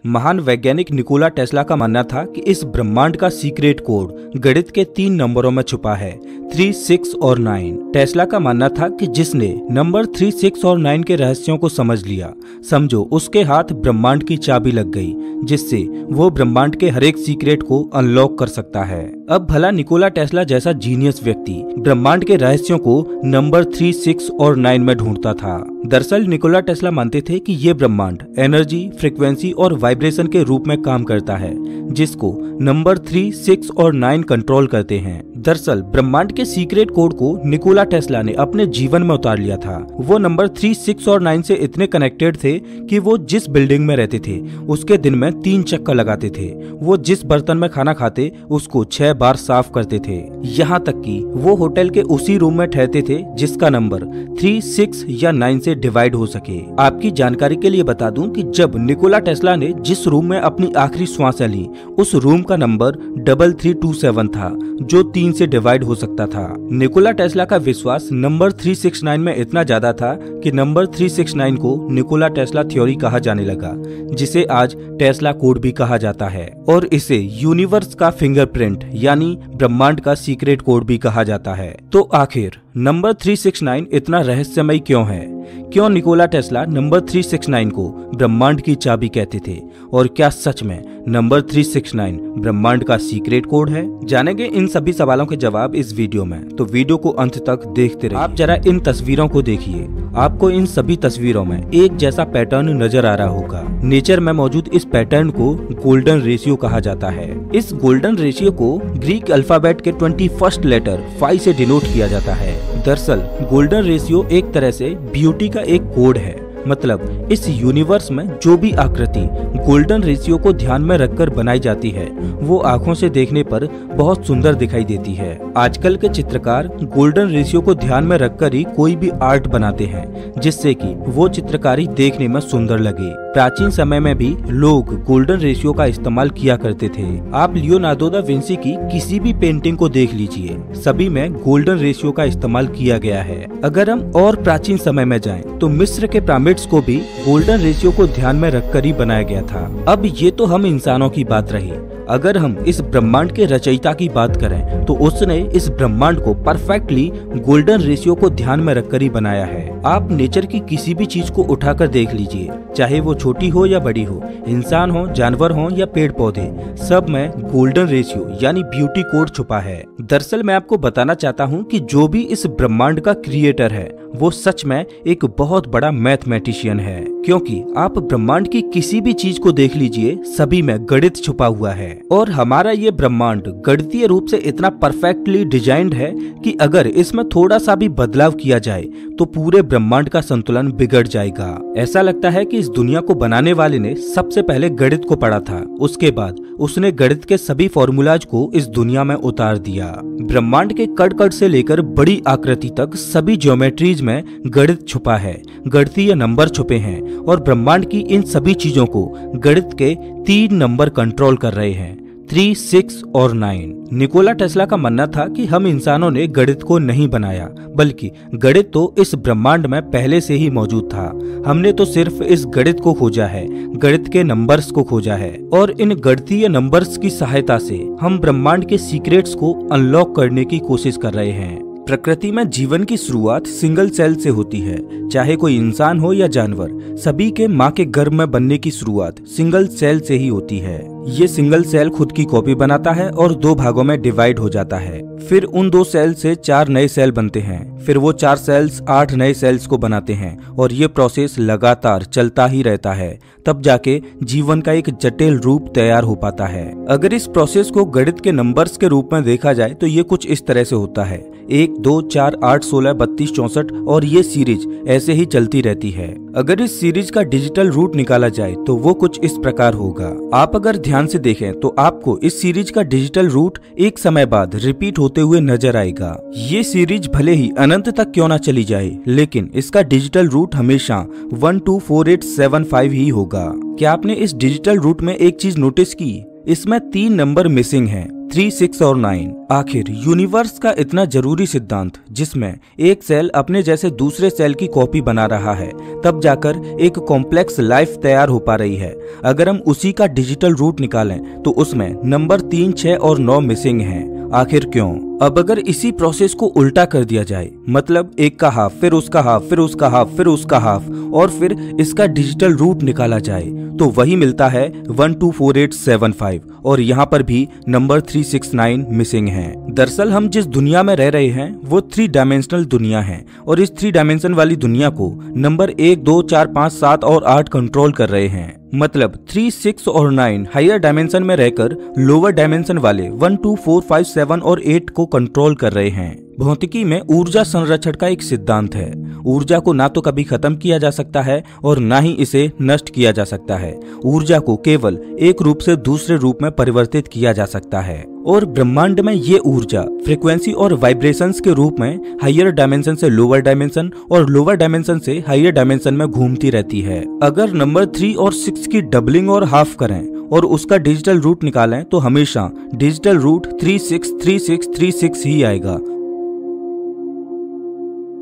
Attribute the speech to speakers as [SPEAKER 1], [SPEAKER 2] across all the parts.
[SPEAKER 1] महान वैज्ञानिक Nikola Tesla का मानना था कि इस ब्रह्मांड का सीक्रेट कोड गणित के 3 नंबरों में छुपा है, 3, 6 और 9। टेस्ला का मानना था कि जिसने नंबर 3, 6 और 9 के रहस्यों को समझ लिया, समझो उसके हाथ ब्रह्मांड की चाबी लग गई, जिससे वो ब्रह्मांड के हर एक सीक्रेट को अनलॉक कर सकता है। अब भला निकोला टेस्ला जैसा जीनियस व्यक्ति ब्रह्मांड के रहस्यों को नंबर 3, 6 और 9 में ढूंढता था। दरअसल निकोला टेस्ला मानते थे कि ये ब्रह्मांड एनर्जी, फ्रीक्वेंसी और वाइब्रेशन के रूप में काम करता है, जिसको नंबर 3, 6 और 9 कंट्रोल करते हैं। दरअसल ब्रह्मांड के सीक्रेट कोड को निकोला टेस्ला ने अपने जीवन में उतार लिया था। वो नंबर 3, 6 और 9 से इतने कनेक्टेड थे कि वो जिस बिल्डिंग में रहते थे उसके दिन में 3 चक्कर लगाते थे। वो जिस बर्तन में खाना खाते उसको 6 बार साफ करते थे। यहाँ तक कि वो होटल के उसी रूम में ठहरते थे जिसका नंबर 3, 6 या 9 से डिवाइड हो सके। आपकी जानकारी के लिए बता दूं कि जब निकोला टेस्ला ने जिस रूम में अपनी आखिरी श्वास ली उस रूम का नंबर 3327 था, जो 3 से डिवाइड हो सकता था। निकोला टेस्ला का विश्वास नंबर 369 में इतना ज्यादा था कि नंबर 369 को निकोला टेस्ला थ्योरी कहा जाने लगा, जिसे आज टेस्ला कोड भी कहा जाता है, और इसे यूनिवर्स का फिंगरप्रिंट यानी ब्रह्मांड का सीक्रेट कोड भी कहा जाता है। तो आखिर नंबर 369 इतना रहस्यमय क्यों है? क्यों निकोला टेस्ला नंबर 369 को ब्रह्मांड की चाबी कहते थे? और क्या सच में नंबर 369 ब्रह्मांड का सीक्रेट कोड है? जानेंगे इन सभी सवालों के जवाब इस वीडियो में, तो वीडियो को अंत तक देखते रहिए। आप जरा इन तस्वीरों को देखिए, आपको इन सभी तस्वीरों में एक जैसा पैटर्न नजर आ रहा होगा। नेचर में मौजूद इस पैटर्न को गोल्डन रेशियो कहा जाता है। इस गोल्डन रेशियो को ग्रीक अल्फाबेट के 21st लेटर फाई से डिनोट किया जाता है। दरअसल गोल्डन रेशियो एक तरह से ब्यूटी का एक कोड है। मतलब इस यूनिवर्स में जो भी आकृति गोल्डन रेशियो को ध्यान में रखकर बनाई जाती है वो आंखों से देखने पर बहुत सुंदर दिखाई देती है। आजकल के चित्रकार गोल्डन रेशियो को ध्यान में रखकर ही कोई भी आर्ट बनाते हैं, जिससे कि वो चित्रकारी देखने में सुंदर लगे। प्राचीन समय में भी लोग गोल्डन रेशियो का इस्तेमाल किया करते थे। आप लियोनार्डो दा विंसी की किसी भी पेंटिंग को देख लीजिए, सभी में गोल्डन रेशियो का इस्तेमाल किया गया है। अगर हम और प्राचीन समय में जाएं, तो मिस्र के पिरामिड्स को भी गोल्डन रेशियो को ध्यान में रखकर ही बनाया गया था। अब ये तो हम इंसानों की बात रही, अगर हम इस ब्रह्मांड के रचयिता की बात करें तो उसने इस ब्रह्मांड को परफेक्टली गोल्डन रेशियो को ध्यान में रखकर ही बनाया है। आप नेचर की किसी भी चीज को उठाकर देख लीजिए, चाहे वो छोटी हो या बड़ी हो, इंसान हो, जानवर हो या पेड़ पौधे, सब में गोल्डन रेशियो यानी ब्यूटी कोड छुपा है। दरअसल मैं आपको बताना चाहता हूँ कि जो भी इस ब्रह्मांड का क्रिएटर है वो सच में एक बहुत बड़ा मैथमेटिशियन है, क्योंकि आप ब्रह्मांड की किसी भी चीज को देख लीजिए, सभी में गणित छुपा हुआ है। और हमारा ये ब्रह्मांड गणितीय रूप से इतना परफेक्टली डिजाइंड है कि अगर इसमें थोड़ा सा भी बदलाव किया जाए तो पूरे ब्रह्मांड का संतुलन बिगड़ जाएगा। ऐसा लगता है कि इस दुनिया को बनाने वाले ने सबसे पहले गणित को पढ़ा था, उसके बाद उसने गणित के सभी फॉर्मूलाज को इस दुनिया में उतार दिया। ब्रह्मांड के कण कण से लेकर बड़ी आकृति तक सभी ज्योमेट्रीज में गणित छुपा है, गणितीय नंबर छुपे हैं, और ब्रह्मांड की इन सभी चीजों को गणित के 3 नंबर कंट्रोल कर रहे हैं, 3, 6 और 9। निकोला टेस्ला का मानना था कि हम इंसानों ने गणित को नहीं बनाया, बल्कि गणित तो इस ब्रह्मांड में पहले से ही मौजूद था। हमने तो सिर्फ इस गणित को खोजा है, गणित के नंबर्स को खोजा है, और इन गणितीय नंबर्स की सहायता से हम ब्रह्मांड के सीक्रेट्स को अनलॉक करने की कोशिश कर रहे हैं। प्रकृति में जीवन की शुरुआत सिंगल सेल से होती है, चाहे कोई इंसान हो या जानवर, सभी के माँ के गर्भ में बनने की शुरुआत सिंगल सेल से ही होती है। ये सिंगल सेल खुद की कॉपी बनाता है और 2 भागों में डिवाइड हो जाता है। फिर उन 2 सेल से 4 नए सेल बनते हैं, फिर वो 4 सेल्स 8 नए सेल्स को बनाते हैं, और ये प्रोसेस लगातार चलता ही रहता है, तब जाके जीवन का एक जटिल रूप तैयार हो पाता है। अगर इस प्रोसेस को गणित के नंबर्स के रूप में देखा जाए तो ये कुछ इस तरह से होता है, 1, 2, 4, 8, 16, 32, 64, और ये सीरीज ऐसे ही चलती रहती है। अगर इस सीरीज का डिजिटल रूट निकाला जाए तो वो कुछ इस प्रकार होगा। आप अगर ध्यान से देखें तो आपको इस सीरीज का डिजिटल रूट एक समय बाद रिपीट होते हुए नजर आएगा। ये सीरीज भले ही अनंत तक क्यों ना चली जाए, लेकिन इसका डिजिटल रूट हमेशा 124875 ही होगा। क्या आपने इस डिजिटल रूट में एक चीज नोटिस की? इसमें 3 नंबर मिसिंग हैं। 3, 6 और 9। आखिर यूनिवर्स का इतना जरूरी सिद्धांत जिसमें एक सेल अपने जैसे दूसरे सेल की कॉपी बना रहा है, तब जाकर एक कॉम्प्लेक्स लाइफ तैयार हो पा रही है। अगर हम उसी का डिजिटल रूट निकालें तो उसमें नंबर 3, 6 और 9 मिसिंग हैं। आखिर क्यों? अब अगर इसी प्रोसेस को उल्टा कर दिया जाए, मतलब एक का हाफ, फिर उसका हाफ, फिर उसका हाफ, फिर उसका हाफ, और फिर इसका डिजिटल रूट निकाला जाए, तो वही मिलता है 124875। और यहाँ पर भी नंबर 369 मिसिंग है। दरअसल हम जिस दुनिया में रह रहे हैं वो 3 डायमेंशनल दुनिया है, और इस 3 डायमेंशन वाली दुनिया को नंबर 1, 2, 4, 5, 7 और 8 कंट्रोल कर रहे हैं। मतलब 3, 6 और 9 हायर डायमेंशन में रहकर लोअर डायमेंशन वाले 1, 2, 4, 5, 7 और 8 को कंट्रोल कर रहे हैं। भौतिकी में ऊर्जा संरक्षण का एक सिद्धांत है। ऊर्जा को ना तो कभी खत्म किया जा सकता है और ना ही इसे नष्ट किया जा सकता है। ऊर्जा को केवल एक रूप से दूसरे रूप में परिवर्तित किया जा सकता है, और ब्रह्मांड में ये ऊर्जा फ्रीक्वेंसी और वाइब्रेशंस के रूप में हायर डायमेंशन से लोअर डायमेंशन और लोअर डायमेंशन से हायर डायमेंशन में घूमती रहती है। अगर नंबर 3 और 6 की डबलिंग और हाफ करें और उसका डिजिटल रूट निकालें तो हमेशा डिजिटल रूट 363636 ही आएगा,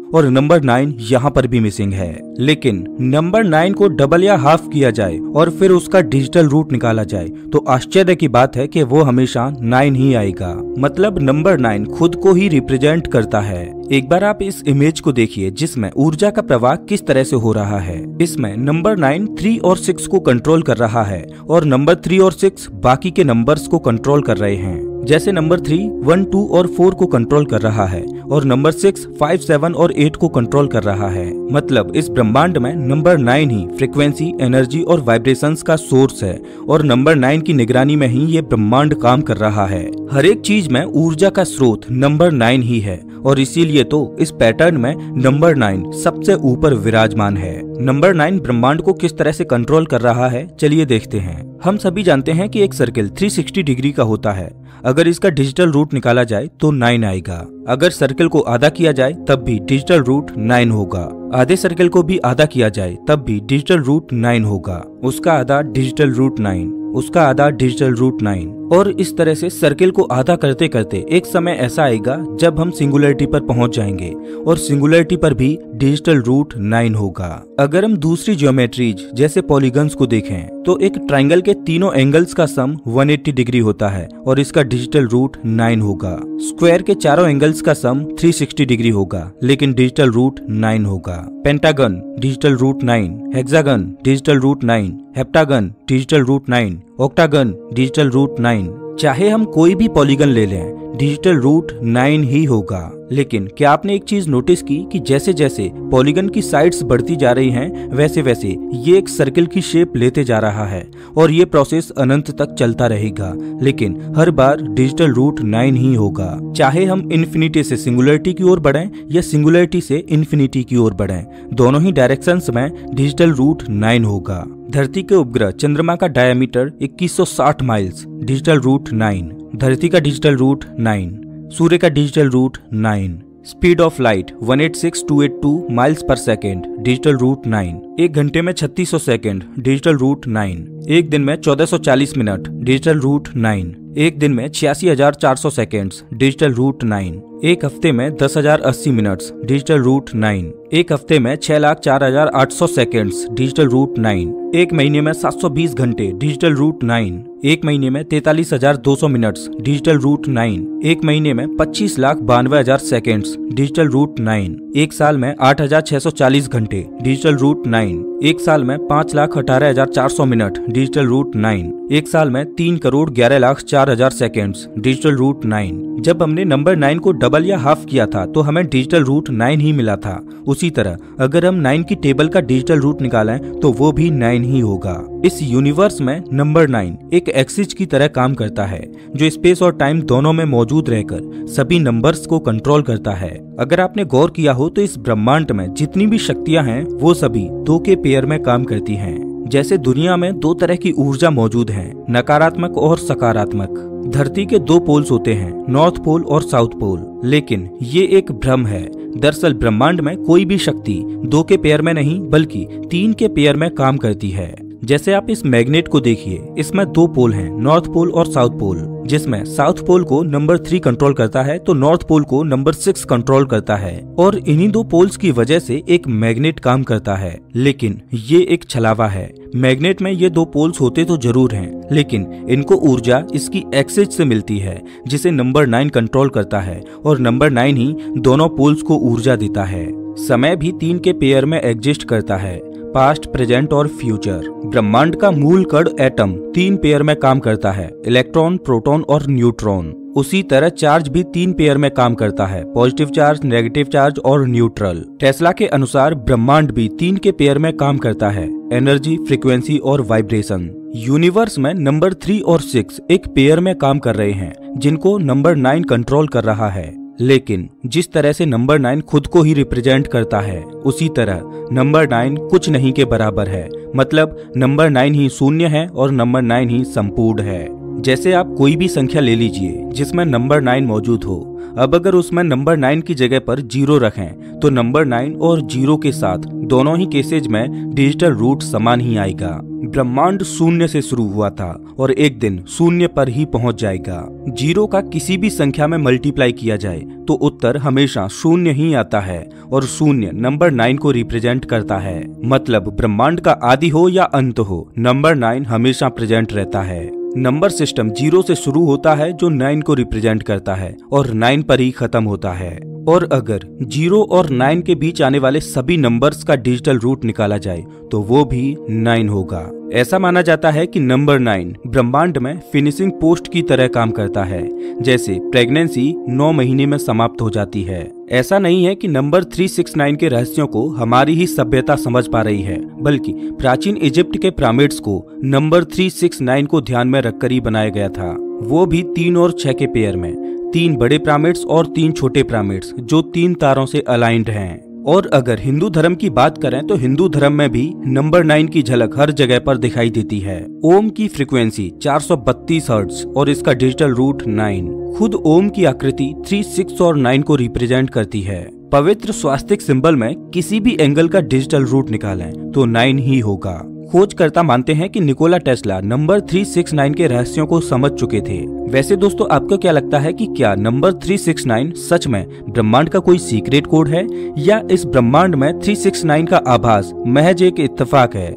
[SPEAKER 1] और नंबर 9 यहाँ पर भी मिसिंग है। लेकिन नंबर 9 को डबल या हाफ किया जाए और फिर उसका डिजिटल रूट निकाला जाए तो आश्चर्य की बात है कि वो हमेशा 9 ही आएगा। मतलब नंबर 9 खुद को ही रिप्रेजेंट करता है। एक बार आप इस इमेज को देखिए जिसमें ऊर्जा का प्रवाह किस तरह से हो रहा है। इसमें नंबर 9 3 और 6 को कंट्रोल कर रहा है, और नंबर 3 और 6 बाकी के नंबर्स को कंट्रोल कर रहे हैं। जैसे नंबर 3 1, 2 और 4 को कंट्रोल कर रहा है, और नंबर 6 5, 7 और 8 को कंट्रोल कर रहा है। मतलब इस ब्रह्मांड में नंबर 9 ही फ्रीक्वेंसी, एनर्जी और वाइब्रेशंस का सोर्स है, और नंबर 9 की निगरानी में ही ये ब्रह्मांड काम कर रहा है। हर एक चीज में ऊर्जा का स्रोत नंबर 9 ही है, और इसीलिए तो इस पैटर्न में नंबर 9 सबसे ऊपर विराजमान है। नंबर 9 ब्रह्मांड को किस तरह से कंट्रोल कर रहा है, चलिए देखते हैं। हम सभी जानते हैं कि एक सर्किल 360 डिग्री का होता है। अगर इसका डिजिटल रूट निकाला जाए तो 9 आएगा। अगर सर्किल को आधा किया जाए तब भी डिजिटल रूट 9 होगा। आधे सर्किल को भी आधा किया जाए तब भी डिजिटल रूट 9 होगा। उसका आधा डिजिटल रूट 9, उसका आधा डिजिटल रूट 9, और इस तरह से सर्किल को आधा करते करते एक समय ऐसा आएगा जब हम सिंगुलरिटी पर पहुंच जाएंगे, और सिंगुलरिटी पर भी डिजिटल रूट 9 होगा। अगर हम दूसरी ज्योमेट्रीज जैसे पॉलीगन्स को देखें तो एक ट्राइंगल के तीनों एंगल्स का सम 180 डिग्री होता है, और इसका डिजिटल रूट 9 होगा। स्क्वायर के चारों एंगल्स का सम 360 डिग्री होगा, लेकिन डिजिटल रूट 9 होगा। Pentagon digital root 9, hexagon digital root 9, heptagon digital root 9, octagon digital root 9। चाहे हम कोई भी पॉलीगन ले लें, डिजिटल रूट 9 ही होगा। लेकिन क्या आपने एक चीज नोटिस की कि जैसे जैसे पॉलीगन की साइड्स बढ़ती जा रही हैं, वैसे वैसे ये एक सर्किल की शेप लेते जा रहा है, और ये प्रोसेस अनंत तक चलता रहेगा, लेकिन हर बार डिजिटल रूट 9 ही होगा। चाहे हम इन्फिनिटी से सिंगुलरिटी की ओर बढ़ें या सिंगुलरिटी से इन्फिनिटी की ओर बढ़ें, दोनों ही डायरेक्शंस में डिजिटल रूट 9 होगा। धरती के उपग्रह चंद्रमा का डायमीटर 2160 माइल्स, डिजिटल रूट 9। धरती का डिजिटल रूट 9, सूर्य का digital root 9। Speed of light 186282 miles per second, digital root 9। एक घंटे में 3600 सेकेंड, डिजिटल रूट 9। एक दिन में 1440 मिनट, डिजिटल रूट 9। एक दिन में 86,400 सेकेंड्स, डिजिटल रूट 9। एक हफ्ते में 10,080 मिनट्स, डिजिटल रूट 9। एक हफ्ते में 6,04,800 सेकेंड्स, डिजिटल रूट 9। एक महीने में 720 घंटे, डिजिटल रूट 9। एक महीने में 43,200 मिनट्स, डिजिटल रूट 9। एक महीने में 25,92,000 सेकेंड्स, डिजिटल रूट 9। एक साल में 8,640 घंटे, डिजिटल रूट 9। एक साल में 5,18,400 मिनट, डिजिटल रूट 9। एक साल में 3,11,04,000 सेकेंड्स, डिजिटल रूट 9। जब हमने नंबर 9 को डबल या हाफ किया था तो हमें डिजिटल रूट 9 ही मिला था। उसी तरह अगर हम 9 की टेबल का डिजिटल रूट निकालें तो वो भी 9 ही होगा। इस यूनिवर्स में नंबर 9 एक एक्सिस की तरह काम करता है, जो स्पेस और टाइम दोनों में मौजूद रहकर सभी नंबर्स को कंट्रोल करता है। अगर आपने गौर किया हो तो इस ब्रह्मांड में जितनी भी शक्तियां हैं वो सभी 2 के पेयर में काम करती हैं। जैसे दुनिया में 2 तरह की ऊर्जा मौजूद है, नकारात्मक और सकारात्मक। धरती के 2 पोल्स होते हैं, नॉर्थ पोल और साउथ पोल। लेकिन ये एक भ्रम है। दरअसल ब्रह्मांड में कोई भी शक्ति 2 के पेयर में नहीं बल्कि 3 के पेयर में काम करती है। जैसे आप इस मैग्नेट को देखिए, इसमें 2 पोल हैं, नॉर्थ पोल और साउथ पोल। जिसमें साउथ पोल को नंबर 3 कंट्रोल करता है तो नॉर्थ पोल को नंबर 6 कंट्रोल करता है। और इन्हीं दो पोल्स की वजह से एक मैग्नेट काम करता है। लेकिन ये एक छलावा है। मैग्नेट में ये दो पोल्स होते तो जरूर हैं, लेकिन इनको ऊर्जा इसकी एक्सिस से मिलती है, जिसे नंबर 9 कंट्रोल करता है और नंबर 9 ही दोनों पोल्स को ऊर्जा देता है। समय भी 3 के पेयर में एग्जिस्ट करता है, पास्ट, प्रेजेंट और फ्यूचर। ब्रह्मांड का मूल कण एटम 3 पेयर में काम करता है, इलेक्ट्रॉन, प्रोटॉन और न्यूट्रॉन। उसी तरह चार्ज भी 3 पेयर में काम करता है, पॉजिटिव चार्ज, नेगेटिव चार्ज और न्यूट्रल। टेस्ला के अनुसार ब्रह्मांड भी 3 के पेयर में काम करता है, एनर्जी, फ्रीक्वेंसी और वाइब्रेशन। यूनिवर्स में नंबर 3 और 6 एक पेयर में काम कर रहे हैं, जिनको नंबर 9 कंट्रोल कर रहा है। लेकिन जिस तरह से नंबर 9 खुद को ही रिप्रेजेंट करता है, उसी तरह नंबर 9 कुछ नहीं के बराबर है। मतलब नंबर 9 ही शून्य है और नंबर 9 ही संपूर्ण है। जैसे आप कोई भी संख्या ले लीजिए जिसमें नंबर 9 मौजूद हो। अब अगर उसमें नंबर 9 की जगह पर 0 रखें तो नंबर 9 और 0 के साथ दोनों ही केसेज में डिजिटल रूट समान ही आएगा। ब्रह्मांड शून्य से शुरू हुआ था और एक दिन शून्य पर ही पहुंच जाएगा। 0 का किसी भी संख्या में मल्टीप्लाई किया जाए तो उत्तर हमेशा शून्य ही आता है और शून्य नंबर 9 को रिप्रेजेंट करता है। मतलब ब्रह्मांड का आदि हो या अंत हो, नंबर 9 हमेशा प्रेजेंट रहता है। नंबर सिस्टम 0 से शुरू होता है जो 9 को रिप्रेजेंट करता है और 9 पर ही खत्म होता है। और अगर 0 और 9 के बीच आने वाले सभी नंबर्स का डिजिटल रूट निकाला जाए तो वो भी 9 होगा। ऐसा माना जाता है कि नंबर 9 ब्रह्मांड में फिनिशिंग पोस्ट की तरह काम करता है। जैसे प्रेगनेंसी 9 महीने में समाप्त हो जाती है। ऐसा नहीं है कि नंबर 369 के रहस्यों को हमारी ही सभ्यता समझ पा रही है, बल्कि प्राचीन इजिप्ट के पिरामिड्स को नंबर 369 को ध्यान में रखकर ही बनाया गया था। वो भी 3 और 6 के पेयर में, 3 बड़े पिरामिड्स और 3 छोटे पिरामिड्स जो 3 तारों से अलाइंड हैं। और अगर हिंदू धर्म की बात करें तो हिंदू धर्म में भी नंबर 9 की झलक हर जगह पर दिखाई देती है। ओम की फ्रीक्वेंसी 432 हर्ट्ज और इसका डिजिटल रूट 9। खुद ओम की आकृति 3, 6 और 9 को रिप्रेजेंट करती है। पवित्र स्वास्तिक सिंबल में किसी भी एंगल का डिजिटल रूट निकालें तो 9 ही होगा। खोजकर्ता मानते हैं कि निकोला टेस्ला नंबर 369 के रहस्यों को समझ चुके थे। वैसे दोस्तों, आपको क्या लगता है कि क्या नंबर 369 सच में ब्रह्मांड का कोई सीक्रेट कोड है या इस ब्रह्मांड में 369 का आभास महज एक इत्तेफाक है?